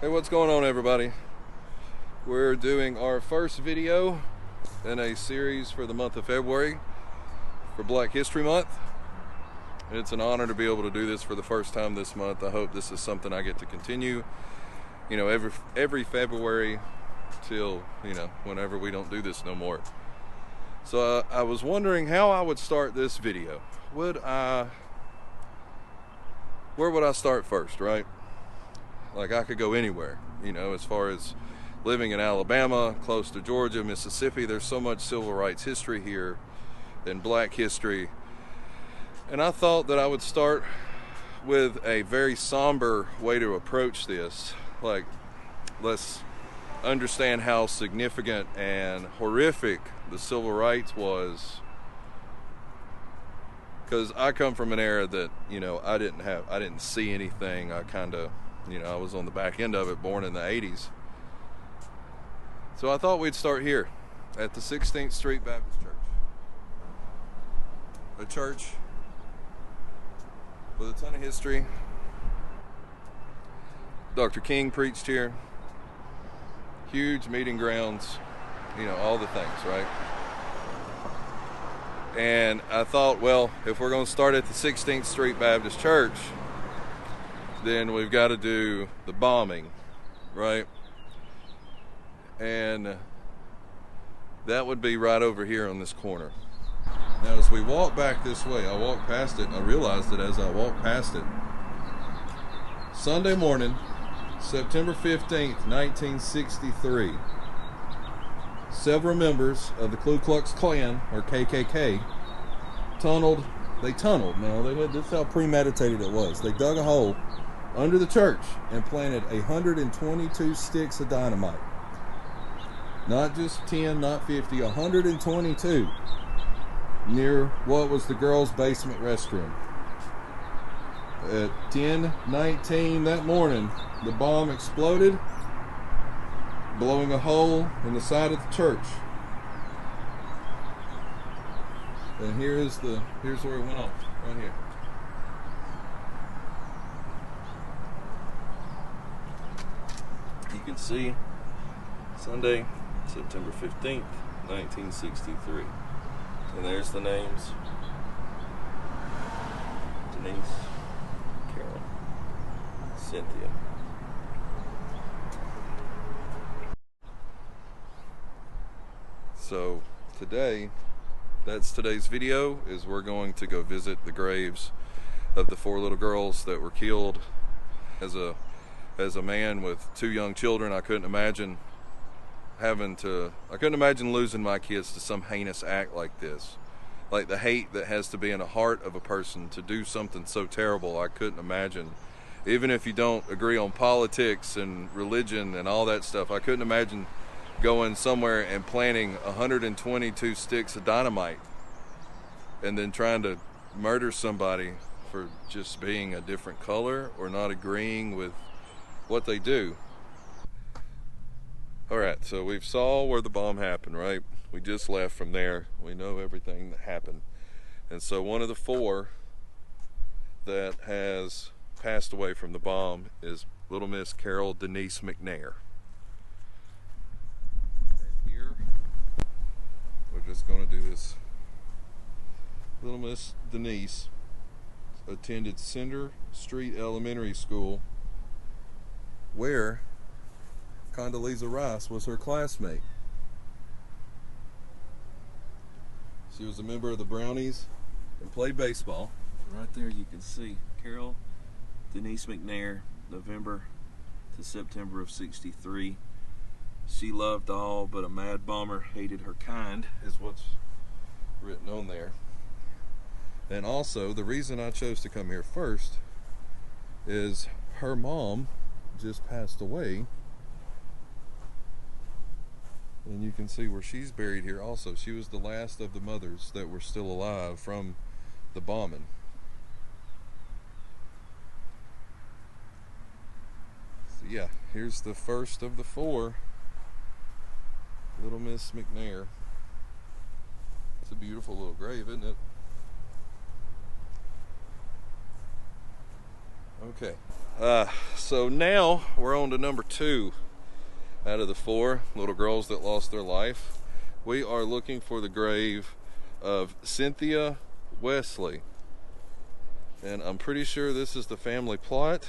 Hey, what's going on, everybody? We're doing our first video in a series for the month of February for Black History Month. It's an honor to be able to do this for the first time this month. I hope this is something I get to continue, every February till, whenever we don't do this no more. So I was wondering how I would start this video. Where would I start first, right? Like, I could go anywhere, as far as living in Alabama, close to Georgia, Mississippi. There's so much civil rights history here and black history. And I thought that I would start with a very somber way to approach this. Like, let's understand how significant and horrific the civil rights was. Because I come from an era that, I didn't see anything. I kind of, I was on the back end of it, born in the 80s. So I thought we'd start here at the 16th Street Baptist Church. A church with a ton of history. Dr. King preached here. Huge meeting grounds, all the things, right? And I thought, well, if we're going to start at the 16th Street Baptist Church, then we've got to do the bombing, right? And that would be right over here on this corner. Now, as we walk back this way, I walked past it, and I realized it as I walked past it. Sunday morning, September 15th, 1963, several members of the Ku Klux Klan, or KKK, tunneled. Now, this is how premeditated it was. They dug a hole under the church and planted 122 sticks of dynamite. Not just 10, not 50, 122 near what was the girls' basement restroom. At 10:19 that morning, the bomb exploded, blowing a hole in the side of the church. And here's where it went off, right here. You can see Sunday, September 15th, 1963. And there's the names: Denise, Carole, Cynthia. So that's today's video, is we're going to go visit the graves of the 4 little girls that were killed. As a man with 2 young children, I couldn't imagine losing my kids to some heinous act like this. Like, the hate that has to be in the heart of a person to do something so terrible, I couldn't imagine. Even if you don't agree on politics and religion and all that stuff, I couldn't imagine going somewhere and planting 122 sticks of dynamite and then trying to murder somebody for just being a different color or not agreeing with what they do. Alright, so we've saw where the bomb happened, right? We just left from there. We know everything that happened. And so one of the 4 that has passed away from the bomb is little Miss Carole Denise McNair. And here, we're just going to do this. Little Miss Denise attended Center Street Elementary School, where Condoleezza Rice was her classmate. She was a member of the Brownies and played baseball. Right there you can see Carole Denise McNair, November to September of '63. She loved all but a mad bomber hated her kind, is what's written on there. And also, the reason I chose to come here first is her mom just passed away. And you can see where she's buried here also. She was the last of the mothers that were still alive from the bombing. So yeah, here's the first of the 4. Little Miss McNair. It's a beautiful little grave, isn't it? Okay. So now we're on to number 2 out of the 4 little girls that lost their life. We are looking for the grave of Cynthia Wesley. And I'm pretty sure this is the family plot.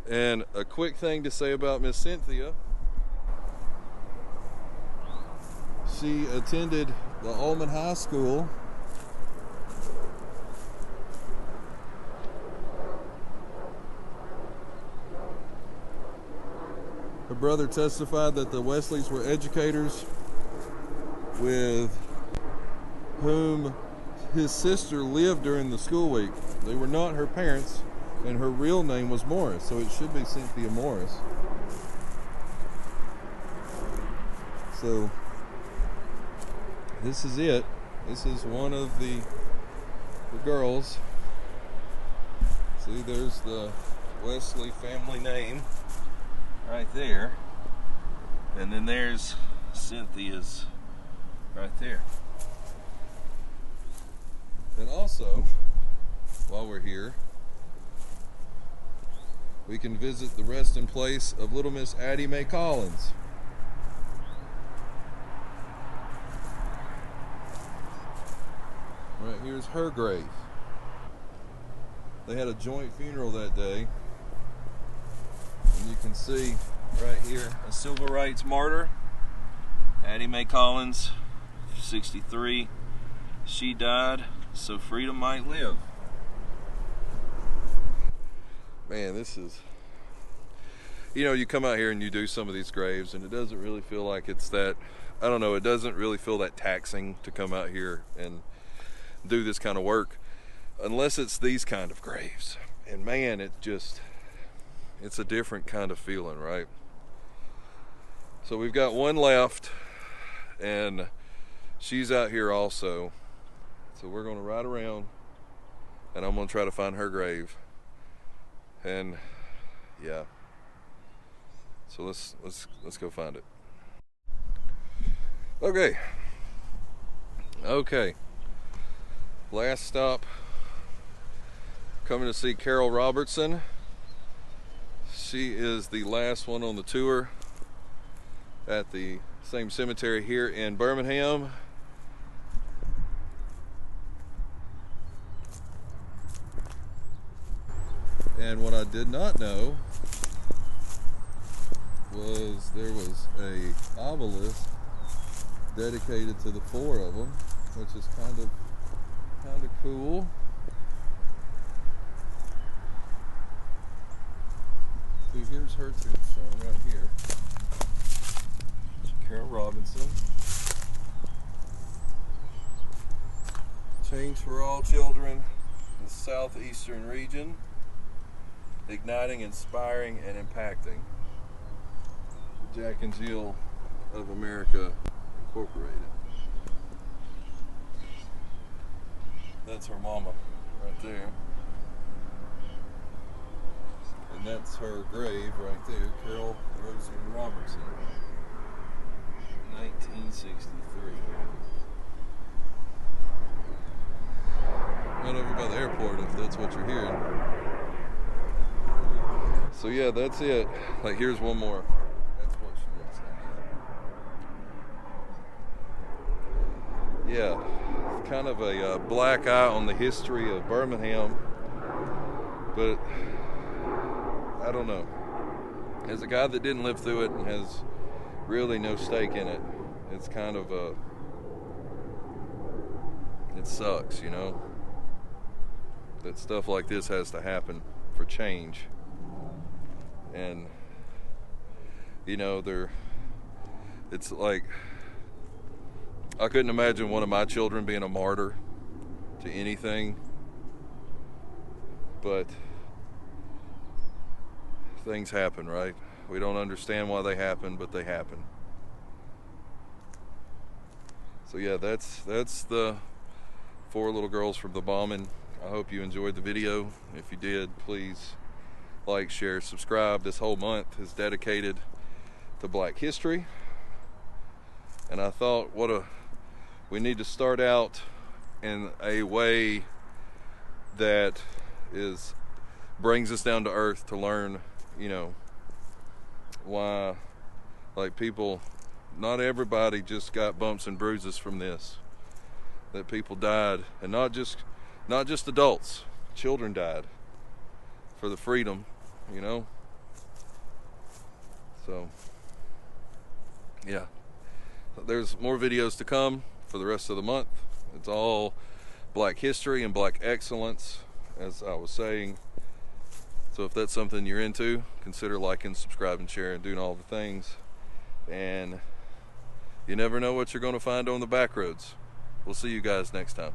And a quick thing to say about Miss Cynthia. She attended the Ullman High School. Her brother testified that the Wesleys were educators with whom his sister lived during the school week. They were not her parents, and her real name was Morris, so it should be Cynthia Morris. So this is it. This is one of the girls. See, there's the Wesley family name right there, and then there's Cynthia's right there. And also, while we're here, we can visit the resting place of little Miss Addie Mae Collins. Right here's her grave. They had a joint funeral that day. And you can see right here a civil rights martyr, Addie Mae Collins, 63. She died so freedom might live. Man, this is, you know, you come out here and you do some of these graves and it doesn't really feel like it's that, I don't know, it doesn't really feel that taxing to come out here and do this kind of work unless it's these kind of graves. And man, it's a different kind of feeling, right? So we've got one left, and she's out here also. So we're going to ride around, and I'm going to try to find her grave. And yeah, so let's go find it. Okay. Last stop. Coming to see Carole Robertson. She is the last one on the tour at the same cemetery here in Birmingham. And what I did not know was there was a obelisk dedicated to the 4 of them, which is kind of cool. See, here's her tombstone right here. Carole Robertson. Change for all children in the southeastern region. Igniting, inspiring, and impacting. Jack and Jill of America Incorporated. That's her mama right there. And that's her grave right there, Carole Robertson, 1963. Right over by the airport, if that's what you're hearing. So yeah, that's it. Like, here's one more. That's what she looks like. Yeah, kind of a black eye on the history of Birmingham, but I don't know. As a guy that didn't live through it and has really no stake in it, it's kind of it sucks, you know, that stuff like this has to happen for change. And you know, it's like, I couldn't imagine one of my children being a martyr to anything, but things happen, right? We don't understand why they happen, but they happen. So yeah, that's the 4 little girls from the bombing. I hope you enjoyed the video. If you did, please like, share, subscribe. This whole month is dedicated to Black history, and I thought, we need to start out in a way that is brings us down to earth to learn, you know, why, like, people, not everybody just got bumps and bruises from this. That people died, and not just adults, children died for the freedom, you know. So yeah, there's more videos to come for the rest of the month. It's all Black history and Black excellence, as I was saying. So if that's something you're into, consider liking, subscribing, sharing, doing all the things. And you never know what you're going to find on the back roads. We'll see you guys next time.